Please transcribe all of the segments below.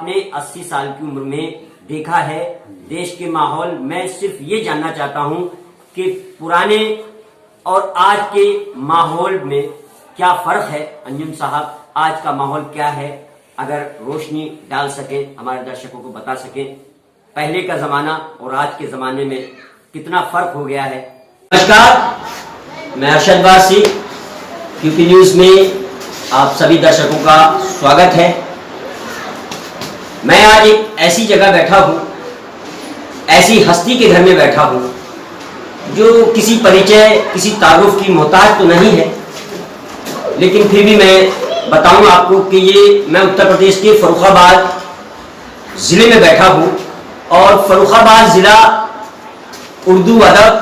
आपने 80 साल की उम्र में देखा है देश के माहौल। मैं सिर्फ ये जानना चाहता हूं कि पुराने और आज के माहौल में क्या फर्क है। अंजुम साहब, आज का माहौल क्या है, अगर रोशनी डाल सके, हमारे दर्शकों को बता सके पहले का जमाना और आज के जमाने में कितना फर्क हो गया है। नमस्कार, मैं अरशद वासी, क्यूपी न्यूज में आप सभी दर्शकों का स्वागत है। मैं आज एक ऐसी जगह बैठा हूं, ऐसी हस्ती के घर में बैठा हूं जो किसी परिचय, किसी तारुफ की मोहताज तो नहीं है, लेकिन फिर भी मैं बताऊं आपको कि ये मैं उत्तर प्रदेश के फर्रुखाबाद जिले में बैठा हूं और फर्रुखाबाद जिला उर्दू अदब,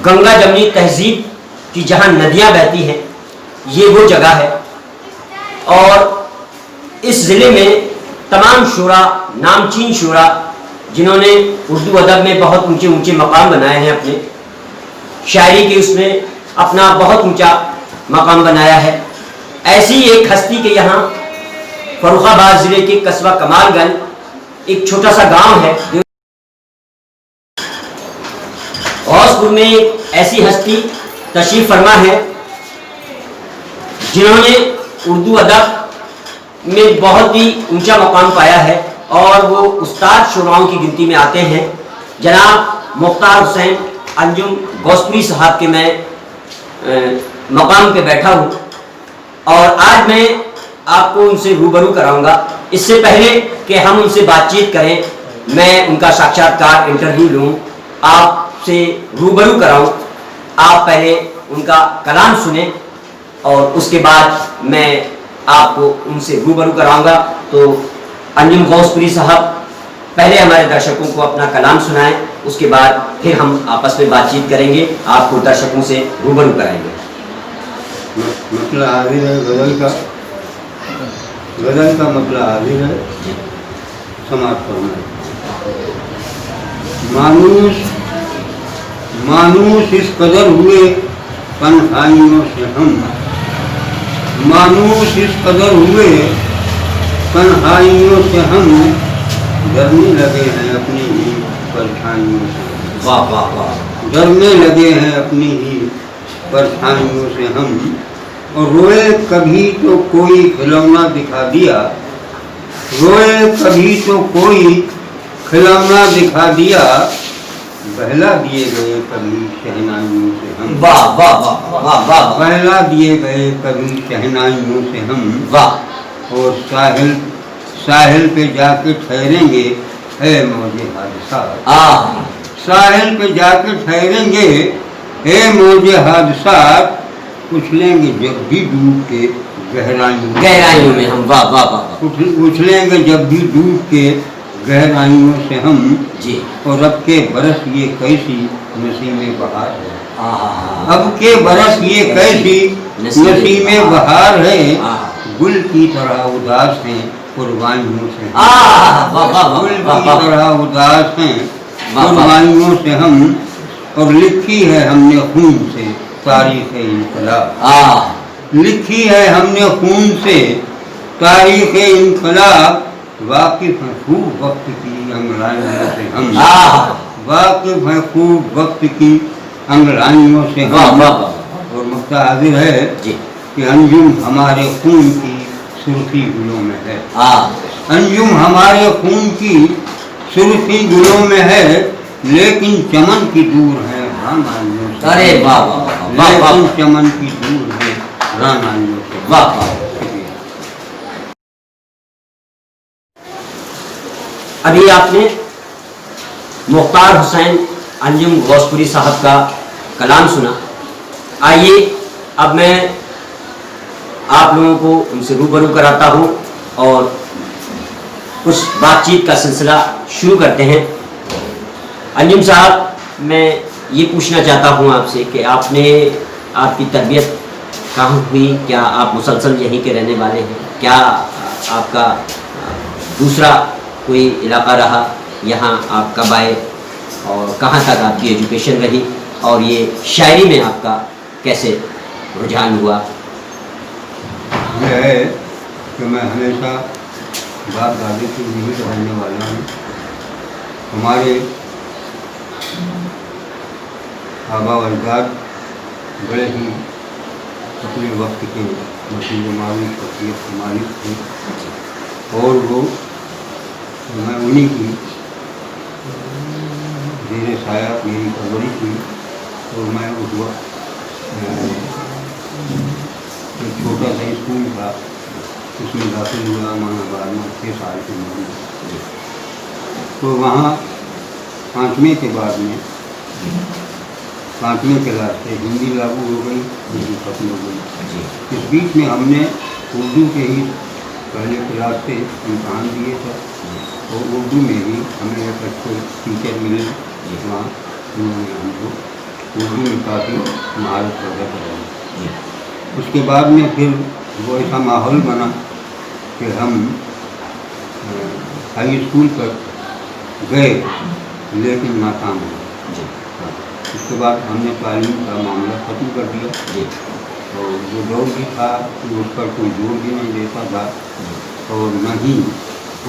गंगा जमनी तहजीब की जहां नदियां बहती हैं, ये वो जगह है। और इस जिले में तमाम शुरा, नामचीन शुरा, जिन्होंने उर्दू अदब में बहुत ऊंचे ऊंचे मकाम बनाए हैं, अपने शायरी के उसमें अपना बहुत ऊंचा मकाम बनाया है, ऐसी एक हस्ती के यहाँ फर्रुखाबाद जिले के कस्बा कमालगंज एक छोटा सा गांव है, गौसपुर में एक ऐसी हस्ती तशरीफ फरमा है जिन्होंने उर्दू अदब में बहुत ही ऊंचा मकाम पाया है और वो उस्ताद शुराओं की गिनती में आते हैं। जनाब मुख्तार हुसैन अंजुम गौसपुरी साहब के मैं मकाम पे बैठा हूँ और आज मैं आपको उनसे रूबरू कराऊंगा। इससे पहले कि हम उनसे बातचीत करें, मैं उनका साक्षात्कार इंटरव्यू लूँ, आपसे रूबरू कराऊँ, आप पहले उनका कलाम सुने और उसके बाद मैं आपको उनसे रूबरू कराऊंगा। तो अंजुम गौसपुरी साहब पहले हमारे दर्शकों को अपना कलाम सुनाएं, उसके बाद फिर हम आपस में बातचीत करेंगे, आपको दर्शकों से रूबरू कराएंगे। मतलब हाजिर है गजल का मतलब हाजिर है, समाप्त करना। मानूस इस कदर हुए तन्हाइयों से हम, मानूस इस कदर हुए तन्हाइयों से हम, डरने लगे हैं अपनी ही परछाइयों से। वाह वाह वाह। डरने लगे हैं अपनी ही परछाइयों से हम, और रोए कभी तो कोई खिलौना दिखा दिया, रोए कभी तो कोई खिलौना दिखा दिया, बहला दिए गए कभी शहनाइयों से हम। वाह वाह वाह वाह वाह। बहला दिए गए कभी शहनाइयों से हम, वाह। और साहिल पे जाके ठहरेंगे है मौजे हादसा। साहिल पे जाके ठहरेंगे है मौजे हादसा, उछलेंगे जब भी डूब के गहराइयों में हम। वाह वाह वाह। उछलेंगे जब भी डूब के गहराइयों से हम जी। और अब के बरस ये कैसी नसीमें बहार है, अब के बरस ये कैसी नसीमें बहार है, गुल की तरह उदास हैं कुर्बानियों से, गुल की तरह उदास हैं कुर्बानियों से हम, और लिखी है हमने खून से तारीख़ इनकलाब, लिखी है हमने खून से तारीख़ इनकलाब, वाकिफ है खूब वक्त की अंगड़ाइयों से हम, वाकिफ है खूब वक्त की अंगड़ाइयों से हम। और मुक्ता हाजिर है कि अंजुम हमारे खून की सुर्खी गुलों में है, अंजुम हमारे खून की सुर्खी गुलों में है, लेकिन चमन की दूर है रानाइयों से। अरे वाह वाह। लेकिन चमन की दूर है रानाइयों से। वाह वाह। अभी आपने मुख्तार हुसैन अंजुम गौसपुरी साहब का कलाम सुना। आइए अब मैं आप लोगों को उनसे रूबरू कराता हूं और कुछ बातचीत का सिलसिला शुरू करते हैं। अंजुम साहब, मैं ये पूछना चाहता हूं आपसे कि आपकी तरबियत कहाँ हुई, क्या आप मुसलसल यहीं के रहने वाले हैं, क्या आपका दूसरा कोई इलाका रहा, यहाँ आप कब आए और कहाँ तक आपकी एजुकेशन रही, और ये शायरी में आपका कैसे रुझान हुआ? यह है कि मैं हमेशा बाप दादे से नहीं रहने वाला हूँ। हमारे आबा अजदाद बड़े ही अपने वक्त के मसीह मालिक शख्सियत के मालिक थे और वो मैं उन्हीं की जेर साया मेरी परवरिश हुई। तो मैं उस वक्त एक छोटा सा स्कूल था, उसमें दाखिल हुआ मानाबाद में 6 साल की उम्र में। तो वहाँ 5वीं के बाद में 5वीं क्लास से हिंदी लागू हो गई, हिंदी खत्म हो गई। इस बीच में हमने उर्दू के ही पहले क्लास से इम्तहान दिए थे और उर्दू में ही हमें एक अच्छे टीचर मिले। वहाँ उन्होंने हमको उर्दू में काफ़ी महारत पैदा कराई। उसके बाद में फिर वो ऐसा माहौल बना कि हम हाई स्कूल तक गए लेकिन नाकाम हुए। उसके बाद हमने तालीम का मामला ख़त्म कर दिया और जो दौर भी था उस पर कोई जोर भी नहीं देता था और न ही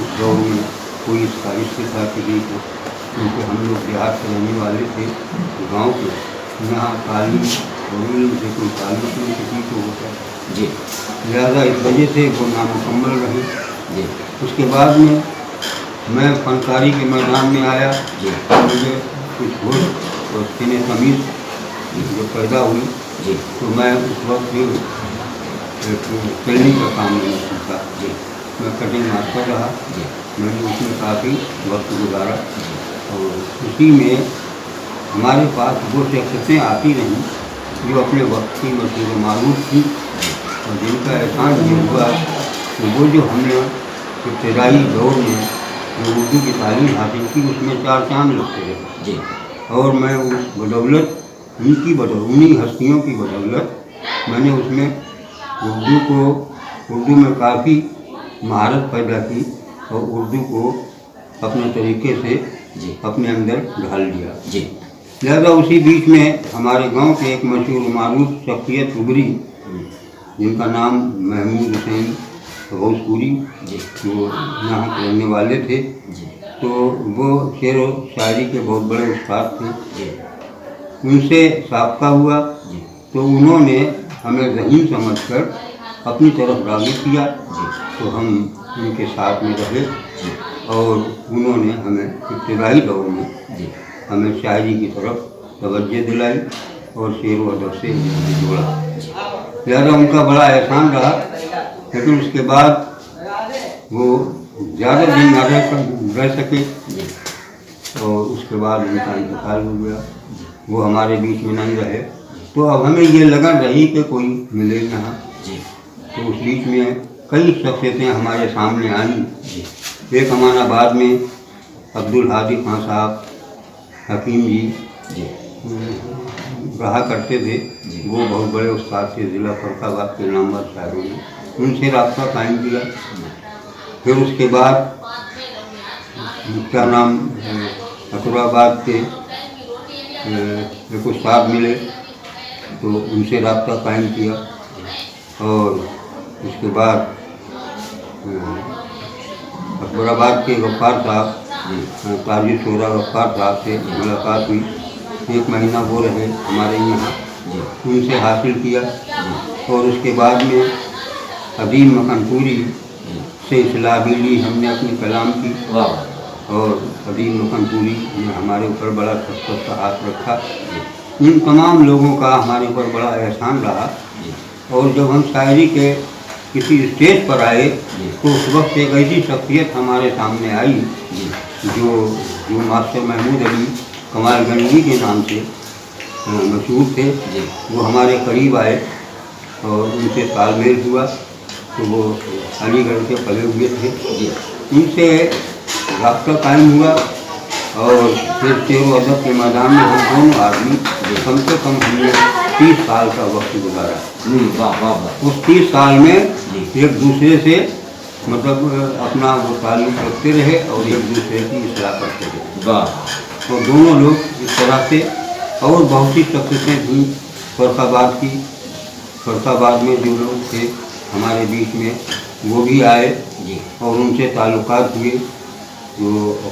उस दौर में कोई साजिश के था किसी को, क्योंकि हम लोग देहात से रहने वाले थे, गांव के, यहाँ तालीम और इल्म से कोई ताल्लुक नहीं किसी को होता जी। लिहाजा इस वजह से वो नामुकम्मल रही जी। उसके बाद में मैं फनकारी के मैदान में आया जी। मुझे कुछ होश और सीने तमीज़ जो पैदा हुई जी, तो मैं उस वक्त भी ट्रेनिंग का काम नहीं सीखा जी। मैं कटिंग मास्टर रहा जी। मैंने उसमें काफ़ी वक्त गुजारा और उसी में हमारे पास वो शख्सियतें आती रहीं जो अपने वक्त की मसीह मारूफ थी और जिनका एहसान ये हुआ कि वो जो हमने इब्तदाई दौर में जो उर्दू की तालीम हासिल की उसमें 4 चांद लगते रहे जी। और मैं उस बदौलत उन्हीं हस्तियों की बदौलत मैंने उसमें उर्दू में काफ़ी महारत पैदा की और उर्दू को अपने तरीके से जी अपने अंदर ढाल लिया जी। लिहाजा उसी बीच में हमारे गांव के एक मशहूर मारूफ शख्सियत उभरी जिनका नाम महमूद हुसैन गौसपुरी जी, जो यहाँ के रहने वाले थे जी। तो वो शेर व शायरी के बहुत बड़े उस्ताद थे जी। उनसे साबका हुआ जी। तो उन्होंने हमें ज़हीन समझकर अपनी तरफ राग़िब किया जी। तो हम उनके साथ में रहे जी। और उन्होंने हमें इब्तिदाई दौर में जी हमें शायरी की तरफ तवज्जो दिलाई और शेर व अदब से जोड़ा। लिहाजा उनका बड़ा एहसान रहा, लेकिन उसके बाद वो ज़्यादा दिन न रह सके और उसके बाद उनका इंतकाल हो गया। वो हमारे बीच में नहीं रहे, तो अब हमें ये लगन रही कि कोई मिले यहाँ जी। तो उस बीच में कई शख्सियतें हमारे सामने आई जी। एक अमानाबाद में अब्दुल हादी खान साहब हकीम जी रहा करते थे जी। वो बहुत बड़े उस्ताद थे, ज़िला फर्रुखाबाद के नामवर शायरों ने, उनसे रब्ता कायम किया। फिर उसके बाद क्या नाम अकबराबाद के एक उस्ताद मिले तो उनसे रब्ता कायम किया और उसके बाद अकबराबाद के गफ्फार साहब ताजी शोरा गफ्फार साहब से मुलाकात हुई। 1 महीना वो रहे हमारे यहाँ, उनसे हासिल किया और उसके बाद में अदीम मकनपुरी से इस्लाह भी ली हमने अपनी कलाम की और अदीम मकनपुरी ने हमारे ऊपर बड़ा सख्त का हाथ रखा। इन तमाम लोगों का हमारे ऊपर बड़ा एहसान रहा और जब हम शायरी के किसी स्टेज पर आए तो उस वक्त एक ऐसी शख्सियत हमारे सामने आई जो मास्टर महमूद अली कमालगंजी के नाम से मशहूर थे। वो हमारे करीब आए और उनसे तालमेल हुआ तो वो अलीगढ़ के पले हुए थे। उनसे रास्ता कायम हुआ और फिर शेर व अदब के मैदान में हम दोनों आदमी कम से कम हमने 30 साल का वक्त गुजारा। उस 30 साल में एक दूसरे से मतलब अपना वो ताल्लुक़ रखते रहे और एक दूसरे की इस्लाह करते रहे। तो दोनों लोग इस तरह से और बहुत सी शख्सियतें थीं फर्रुखाबाद की। फर्रुखाबाद में जो लोग थे हमारे बीच में वो भी आए जी। और उनसे ताल्लुकात हुए। जो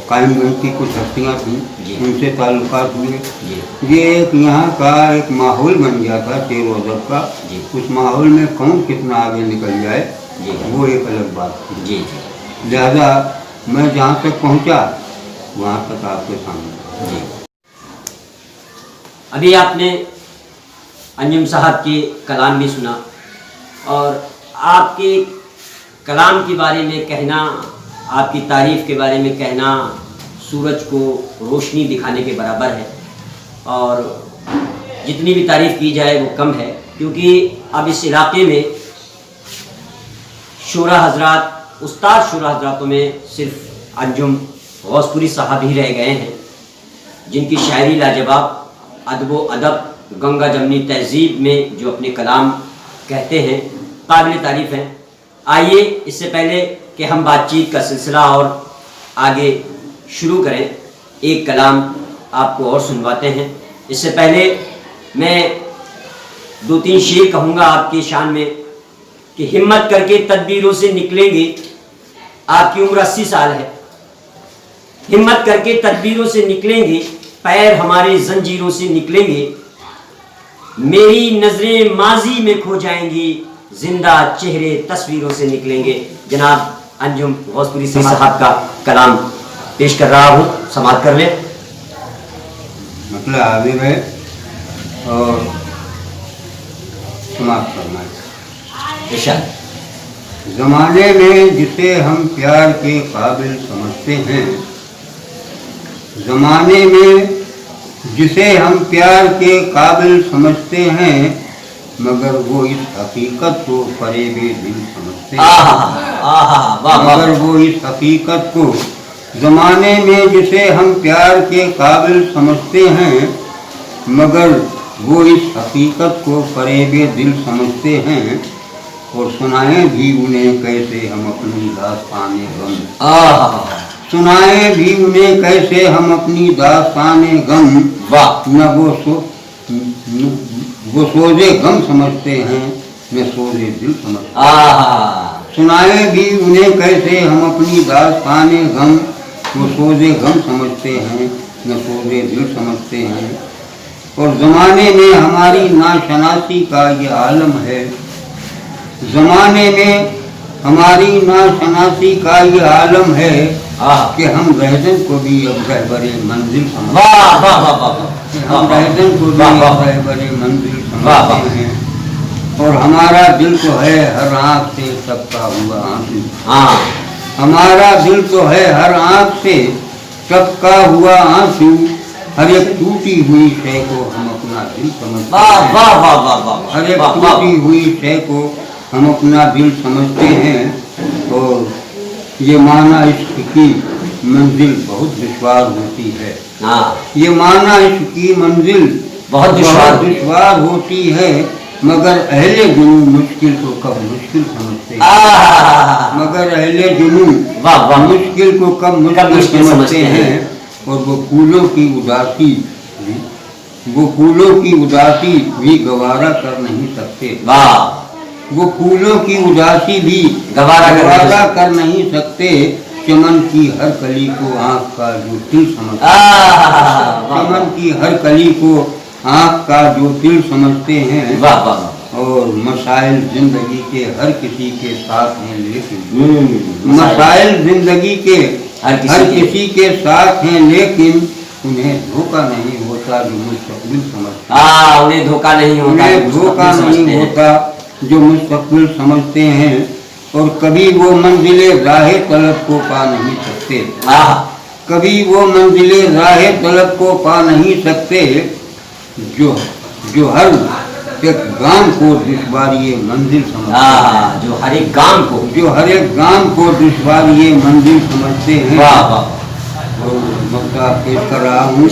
कायमगंज की कुछ हस्तियाँ थीं उनसे ताल्लुकात हुए। ये एक यहाँ का एक माहौल बन गया था शेर व अदब का। उस माहौल में कौन कितना आगे निकल जाए वो एक अलग बात थी। लिहाजा मैं जहाँ तक पहुँचा वहाँ तक आपके सामने। अभी आपने अंजुम साहब के कलाम भी सुना और आपके कलाम के बारे में कहना, आपकी तारीफ़ के बारे में कहना सूरज को रोशनी दिखाने के बराबर है। और जितनी भी तारीफ़ की जाए वो कम है, क्योंकि अब इस इलाके में शोरा हजरात, उस्ताद शोरा हजरातों में सिर्फ अंजुम गौसपुरी साहब ही रह गए हैं, जिनकी शायरी लाजवाब, अदब अदब, गंगा जमनी तहजीब में जो अपने कलाम कहते हैं काबिल तारीफ़ हैं। आइए इससे पहले कि हम बातचीत का सिलसिला और आगे शुरू करें, एक कलाम आपको और सुनवाते हैं। इससे पहले मैं 2-3 शेर कहूँगा आपकी शान में कि हिम्मत करके तदबीरों से निकलेंगे। आपकी उम्र 80 साल है। हिम्मत करके तदबीरों से निकलेंगे, पैर हमारे जंजीरों से निकलेंगे। मेरी नजरें माजी में खो जाएंगी, जिंदा चेहरे तस्वीरों से निकलेंगे। जनाब अंजुम गौसपुरी साहब का कलाम पेश कर रहा हूँ, समाप्त कर ले। मतलब आगे है और समाप्त करना है। ज़माने में जिसे हम प्यार के काबिल समझते हैं, ज़माने में जिसे हम प्यार के काबिल समझते हैं, मगर वो इस हकीकत को फरेबे दिल समझते हैं। मगर वो इस हकीकत को, ज़माने में जिसे हम प्यार के काबिल समझते हैं, मगर वो इस हकीकत को फरेबे दिल समझते हैं। और सुनाएं भी उन्हें कैसे हम अपनी दास्ताने गम, सुनाएं भी उन्हें कैसे हम अपनी दास्ताने गम। न वो सोजे गम समझते हैं, न सोजे दिल समझते हैं। सुनाएं भी उन्हें कैसे हम अपनी दास्ताने गम, वो सोजे गम समझते हैं, न सोजे दिल समझते हैं। और ज़माने में हमारी नाशनासी का ये आलम है, ज़माने में हमारी नाशनासी का ये आलम है कि हम रहजन को भी अब रहबरे मंजिल समझते हैं। हम रहजन को भी अब रहबरे मंजिल समझते हैं। और हमारा दिल तो है हर आँख से सबका हुआ आंसू, हमारा दिल तो है हर आँख से सबका हुआ आंसू। हर एक टूटी हुई शय को हम अपना दिल समझते हैं। हर एक टूटी हुई शय को हम अपना दिल समझते हैं। और ये माना इश्क की मंजिल बहुत दुश्वार होती है। ये माना इश्क की मंजिल बहुत दुश्वार होती है, मगर अहले जुनून मुश्किल को कब मुश्किल समझते हैं। मगर अहले जुनून मुश्किल को कब मुश्किल समझते हैं। और वो फूलों की उदासी, वो फूलों की उदासी भी गवारा कर नहीं सकते। वो फूलों की उदासी भी गवारा कर नहीं सकते। चमन की हर कली को आँख का जो दिल समझते हैं, चमन की हर कली को आँख का जो दिल समझते हैं। और मसाइल जिंदगी के हर किसी के साथ हैं, लेकिन मसाइल जिंदगी के हर किसी के साथ हैं, लेकिन उन्हें धोखा नहीं होता जो मुस्तकबिल समझते। उन्हें धोखा नहीं होता, उन्हें धोखा नहीं होता जो मुस्तकबिल समझते हैं। और कभी वो मंजिले राहे तलब को पा नहीं सकते, कभी वो मंजिले राहे तलब को पा नहीं सकते। जो हर एक गाम को दुश्वारी मंजिल समझते, जो हर एक गाम को, जो हर एक गाम को दुश्वारी मंजिल समझते हैं। और मक्का पेश कर रहा हूँ।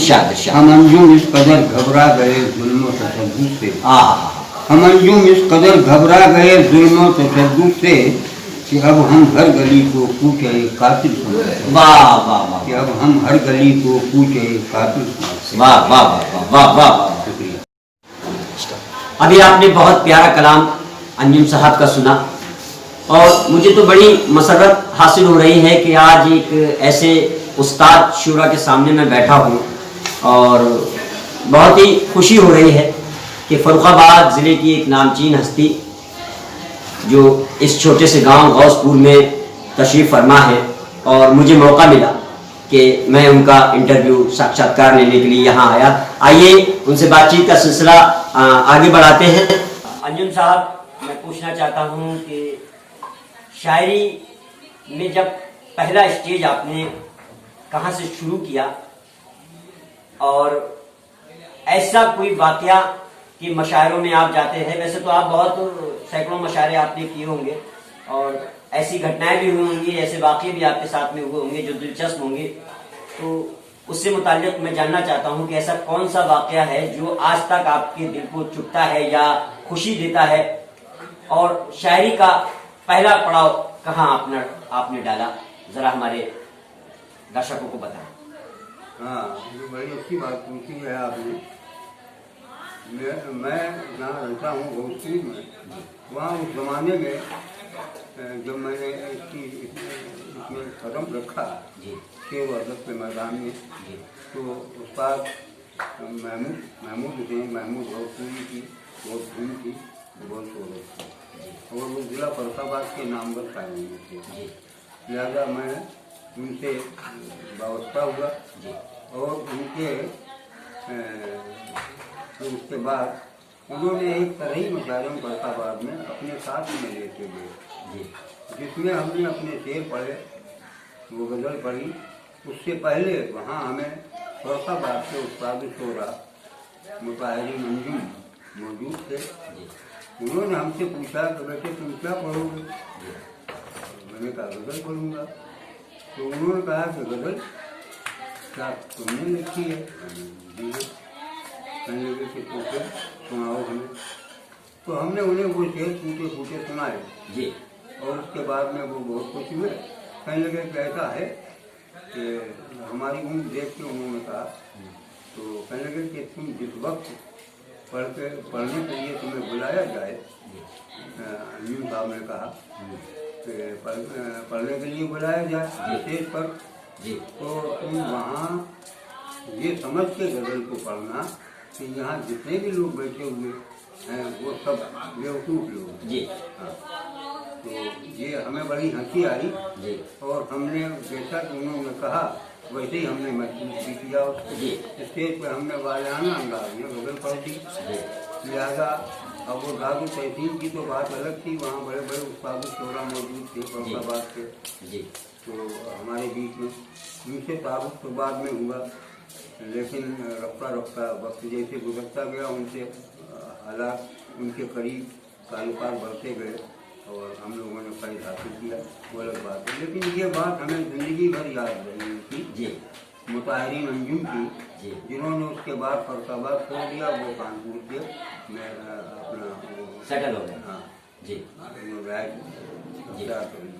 हम अंजुम इस कदर घबरा गए जुल्म तशद्दुद से, हम अंजुम इस कदर घबरा गए जुल्म तशद्दुद से कि अब हम हर गली को कूचे कातिल समझते हैं। कि अब हम हर गली को कूचे कातिल समझते हैं। शुक्रिया। अभी आपने बहुत प्यारा कलाम अंजुम साहब का सुना। और मुझे तो बड़ी मसरत हासिल हो रही है कि आज एक ऐसे उस्ताद शुरा के सामने मैं बैठा हूँ और बहुत ही खुशी हो रही है कि फर्रुखाबाद ज़िले की एक नामचीन हस्ती जो इस छोटे से गांव गौसपुर में तशरीफ़ फरमा है और मुझे मौका मिला कि मैं उनका इंटरव्यू साक्षात्कार लेने के लिए यहाँ आया। आइए उनसे बातचीत का सिलसिला आगे बढ़ाते हैं। अंजुम साहब, मैं पूछना चाहता हूँ कि शायरी में जब पहला स्टेज आपने कहाँ से शुरू किया और ऐसा कोई वाकया कि मशायरों में आप जाते हैं, वैसे तो आप बहुत सैकड़ों मशायरे आपने किए होंगे और ऐसी घटनाएं भी हुई होंगी, ऐसे वाकये भी आपके साथ में हुए होंगे जो दिलचस्प होंगे, तो उससे मुताल्लिक मैं जानना चाहता हूं कि ऐसा कौन सा वाकया है जो आज तक आपके दिल को चुभता है या खुशी देता है और शायरी का पहला पड़ाव कहाँ आपने डाला, जरा हमारे दर्शकों को बताएं। हाँ, ये बड़ी अच्छी बात पूछी है आपने। मैं जहाँ रहता हूँ भोजपुरी में, वहाँ उस जमाने में जब मैंने इसमें कदम रखा शेर अदब के मैदान में, तो उस्ताद महमूद थे। महमूद भोजपुरी की बहुत धूम थी, बहुत शोर थी और वो जिला फर्रुखाबाद के नामवर कायम थे। लिहाजा मैं उनसे वाबस्ता हुआ और उनके उसके बाद उन्होंने एक तरह ही मशायरे फर्रुखाबाद में अपने साथ में लेके गए, जिसमें हमने अपने शेर पढ़े, वो गज़ल पढ़ी। उससे पहले वहाँ हमें फर्रुखाबाद के उस्ताद शोरा मुताहिरीन अंजुम मौजूद थे। उन्होंने हमसे पूछा कि बेटे तुम क्या पढ़ोगे? मैंने कहा गज़ल पढ़ूंगा। तो उन्होंने कहा कि गज़ल क्या तुमने लिखी है? जी हाँ। कहने लगे कि तो फिर सुनाओ हमें। तो हमने उन्हें वो शेर फूटे फूटे सुनाए जी। और उसके बाद में वो बहुत खुश हुए। कहने लगे कि ऐसा है कि हमारी उम्र देख के उन्होंने कहा, तो कहने लगे कि तुम जिस वक्त पढ़ने के लिए तुम्हें बुलाया जाए, अंजुम साहब ने कहा कि पढ़ने के लिए बुलाया जाए स्टेज पर, तो तुम वहाँ ये समझ के गज़ल को पढ़ना कि यहाँ जितने भी लोग बैठे हुए हैं वो सब बेवकूफ़ लोग जी। हाँ, तो ये हमें बड़ी हंसी आई जी। और हमने जैसा कि उन्होंने कहा वैसे ही हमने महसूस भी किया उसको। स्टेज पर हमने वालियाना अंदाज में गज़ल पढ़ दी। लिहाजा अब वो दादू तहसील की तो बात अलग थी, वहाँ बड़े बड़े उस्ताद शोरा मौजूद थे फर्रुखाबाद के, तो हमारे बीच में उनसे तारुफ तो बाद में हुआ, लेकिन रफ्ता रफ्ता वक्त जैसे गुजरता गया उनसे हालात उनके करीब ताल्लुकात बढ़ते गए और हम लोगों ने फैज़ हासिल किया, वो अलग बात है। लेकिन ये बात हमें ज़िंदगी भर याद रही थी मुताहिरीन अंजुम की, जिन्होंने उसके बाद फर्रुखाबाद छोड़ दिया, वो कानपुर के मैं अपना सेटल हो गया। हाँ जी जी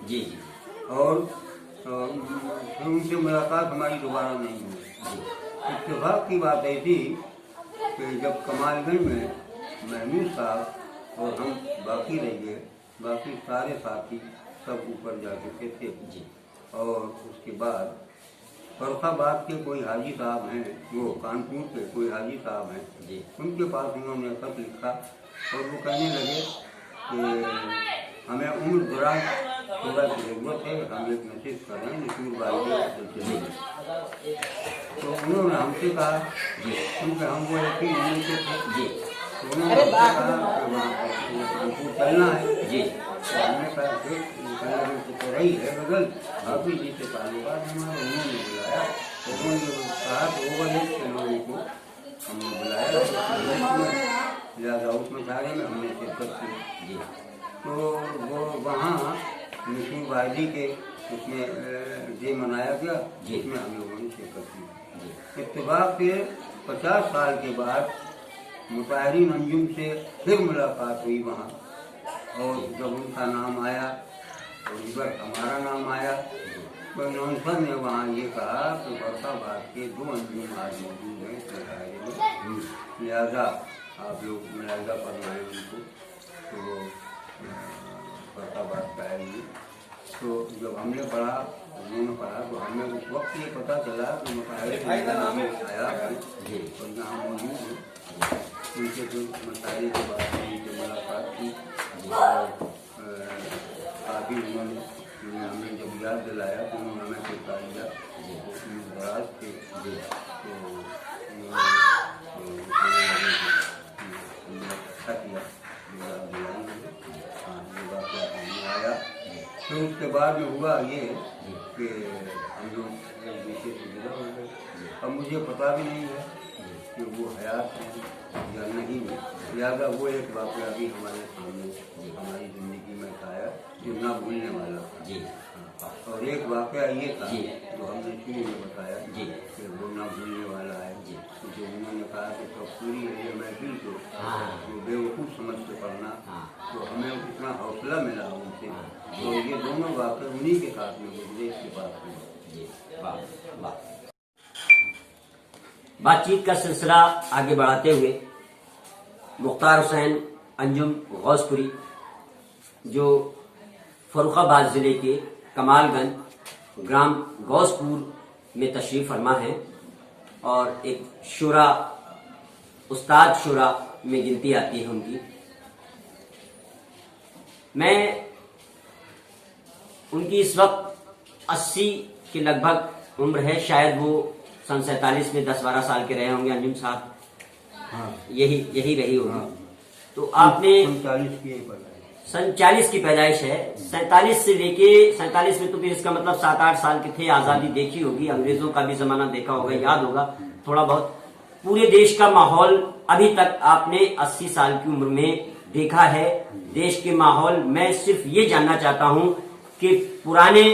जी। और फिर उनसे मुलाकात हमारी दोबारा नहीं हुई। इत्तेफाक की बात ऐसी कि जब कमालगंज में महमूद साहब और हम बाकी रह गए, बाकी सारे साथी सब ऊपर जा चुके थे जी। और उसके बाद फर्रुखाबाद के कोई हाजी साहब हैं, वो कानपुर के कोई हाजी साहब हैं जी, उनके पास उन्होंने खत लिखा और वो कहने लगे कि हमें उम्र दराज थोड़ा की ज़रूरत है, हम एक नसीब कर रहे हैं नसीब भाई। तो उन्होंने हमसे कहा क्योंकि हम वो एक ही उम्र के थे जी, तो उन्होंने हमसे कहा कि वहाँ कानपुर चलना है जी। तो हमने कहा तो रही है गज़ल अभी जी से ताल्लुकात हमारे, उन्होंने बुलाया तो उन्होंने कहा तो ओवर के लोगों को हमने बुलाया, लिहाजा उस मशारे में हमने शिरकत की जी। तो वो वहाँ नसीब भाई के उसमें डे मनाया गया जिसमें हम लोगों ने शिरकत की। इत्तेफाक से 50 साल के बाद मुताहिरीन अंजुम से फिर मुलाकात हुई वहाँ, और जब उनका नाम आया और इस बार हमारा नाम आया तो अनाउंसर ने वहाँ ये कहा कि फर्रुखाबाद के 2 अंजुम आज मौजूद हैं इस मुशायरे में, लिहाजा आप लोग मुलाहिजा फरमाएं उनको। तो वो फर्रुखाबाद पास का है ये। तो जब हमने पढ़ा, उन्होंने पढ़ा, तो हमें उस वक्त ये पता चला कि मसाइल का नाम आया है और यहाँ मौजूद है। उनसे जो मसाइल के बारे में उनसे मुलाकात की और काफ़ी उन्होंने हमें जब याद दिलाया तो उन्होंने हमें सिखा दिया। उसमें दराज थे तो अच्छा किया, याद दिलाएंगे। हाँ, ये बात सामने आया। तो उसके बाद में हुआ ये कि हम लोग एक दूसरे से जुदा हो गए। अब मुझे पता भी नहीं है कि वो हयात हैं या नहीं है, लिहाजा वो एक वाक़या भी हमारे सामने हमारी ज़िंदगी में आया जो ना भूलने वाला था। जी। और एक वाक़या ये था जो हमने शुरू में बताया जी कि वो ना भूलने वाला है। जी। तो जो उन्होंने कहा कि तो पूरी ये महफिल को वो बेवकूफ़ समझ के पढ़ना, तो हमें इतना हौसला मिला उनसे। तो ये दोनों वाक़े उन्हीं के साथ में गुजरे, इसके पास में। जी, वाह वाह। बातचीत का सिलसिला आगे बढ़ाते हुए मुख्तार हुसैन अंजुम गौसपुरी जो फर्रुखाबाद ज़िले के कमालगंज ग्राम गौसपुर में तशरीफ़ फरमा है और एक शुरा उस्ताद शुरा में गिनती आती है उनकी। मैं उनकी इस वक्त 80 के लगभग उम्र है, शायद वो सन 47 में 10-12 साल के रहे होंगे अंजुम साहब। हाँ, यही रही होगी। हाँ। तो आपने 47 की पैदाइश है, 47 से लेके 47 में तो फिर इसका मतलब 7-8 साल के थे। आजादी देखी होगी, अंग्रेजों का भी जमाना देखा होगा, याद होगा थोड़ा बहुत। पूरे देश का माहौल अभी तक आपने 80 साल की उम्र में देखा है। देश के माहौल, मैं सिर्फ ये जानना चाहता हूं कि पुराने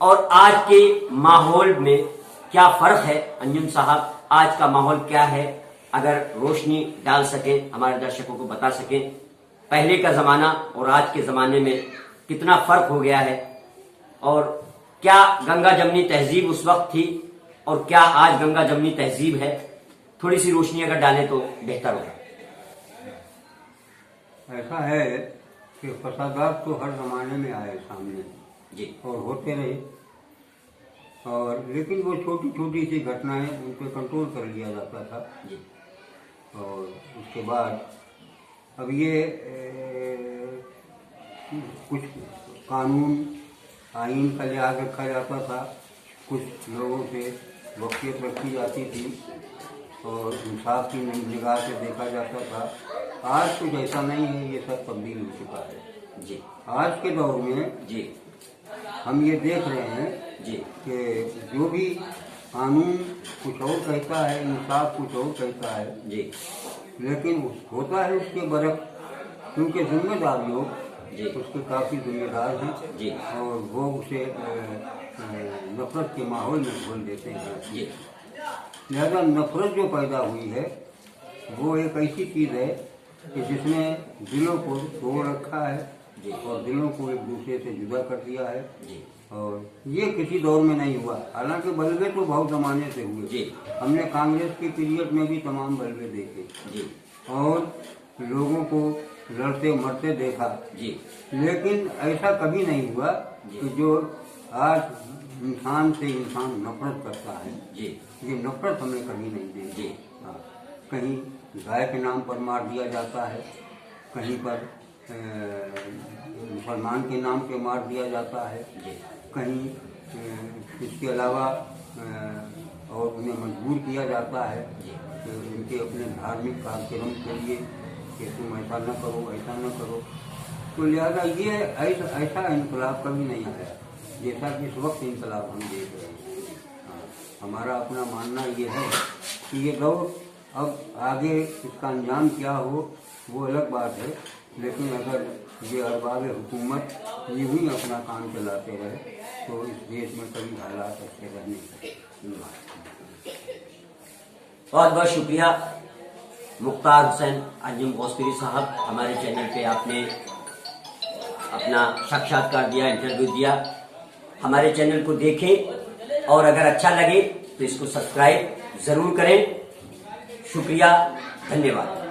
और आज के माहौल में क्या फर्क है अंजुम साहब, आज का माहौल क्या है, अगर रोशनी डाल सके, हमारे दर्शकों को बता सके पहले का जमाना और आज के जमाने में कितना फर्क हो गया है, और क्या गंगा जमनी तहजीब उस वक्त थी और क्या आज गंगा जमनी तहजीब है। थोड़ी सी रोशनी अगर डालें तो बेहतर होगा। ऐसा है कि फसादात तो हर जमाने में आए सामने जी, और होते रहे, और लेकिन वो छोटी छोटी सी घटनाएं उन पर कंट्रोल कर लिया जाता था जी। और उसके बाद अब ये कुछ कानून आइन का लिहाज रखा जाता था, कुछ लोगों से वक़्तियत रखी जाती थी और इंसाफ की निगाह से देखा जाता था। आज कुछ ऐसा नहीं है, ये सब तब्दील हो चुका है जी। आज के दौर में जी, हम ये देख रहे हैं जी कि जो भी कानून कुछ और कहता है, इंसाफ कुछ और कहता है जी, लेकिन होता है उसके बरक, क्योंकि जिम्मेदार लोग जी उसके काफ़ी जिम्मेदार हैं जी और वो उसे नफरत के माहौल में घोल देते हैं जी। लिहाजा नफरत जो पैदा हुई है वो एक ऐसी चीज़ है कि जिसने दिलों को तोड़ रखा है जी और दिलों को एक दूसरे से जुदा कर दिया है। जी और ये किसी दौर में नहीं हुआ, हालांकि बलवे तो बहुत जमाने से हुए जी। हमने कांग्रेस के पीरियड में भी तमाम बलवे देखे जी और लोगों को लड़ते मरते देखा जी। लेकिन ऐसा कभी नहीं हुआ कि जो आज इंसान से इंसान नफरत करता है, जी, ये नफरत हमें कभी नहीं देखी। जी। हाँ, कहीं गाय के नाम पर मार दिया जाता है, कहीं पर मुसलमान के नाम पे मार दिया जाता है, कहीं इसके अलावा और उन्हें मजबूर किया जाता है कि उनके अपने धार्मिक कार्यक्रम के लिए कि तुम ऐसा न करो, ऐसा न करो। तो लिहाजा ये ऐसा इनकलाब कभी नहीं आया जैसा कि इस वक्त इनकलाब हम देख रहे हैं। हाँ, हमारा अपना मानना ये है कि ये दौर अब आगे इसका अंजाम क्या हो वो अलग बात है, लेकिन अगर ये अरबाब हुकूमत यूँ ही अपना काम चलाते रहे तो इस देश में कभी हालात अच्छे रहने चाहिए। बहुत बहुत शुक्रिया मुख्तार हुसैन अंजुम गौसपुरी साहब, हमारे चैनल पे आपने अपना साक्षात्कार दिया, इंटरव्यू दिया। हमारे चैनल को देखें और अगर अच्छा लगे तो इसको सब्सक्राइब ज़रूर करें। शुक्रिया, धन्यवाद।